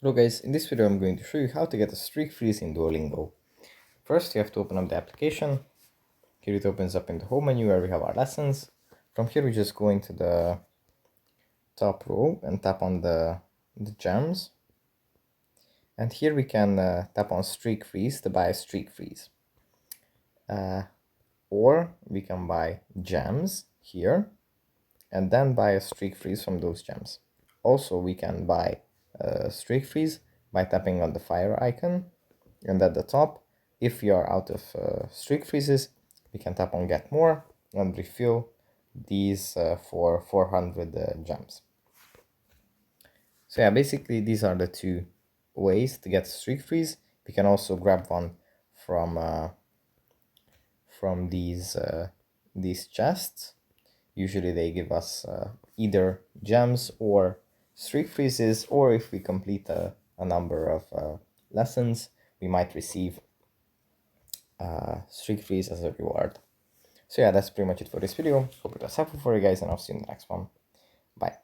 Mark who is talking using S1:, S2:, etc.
S1: Hello guys, in this video I'm going to show you how to get a streak freeze in Duolingo. First you have to open up the application. Here it opens up in the home menu where we have our lessons. From here we just go into the top row and tap on the gems. And here we can tap on streak freeze to buy a streak freeze. Or we can buy gems here and then buy a streak freeze from those gems. Also we can buy a streak freeze by tapping on the fire icon, and at the top, if you are out of streak freezes, we can tap on get more and refill these for 400 gems. So yeah, basically these are the two ways to get streak freeze. We can also grab one from these chests. Usually they give us either gems or streak freezes, or if we complete a number of lessons, we might receive streak freeze as a reward. So yeah, that's pretty much it for this video. Hope it was helpful for you guys, and I'll see you in the next one. Bye.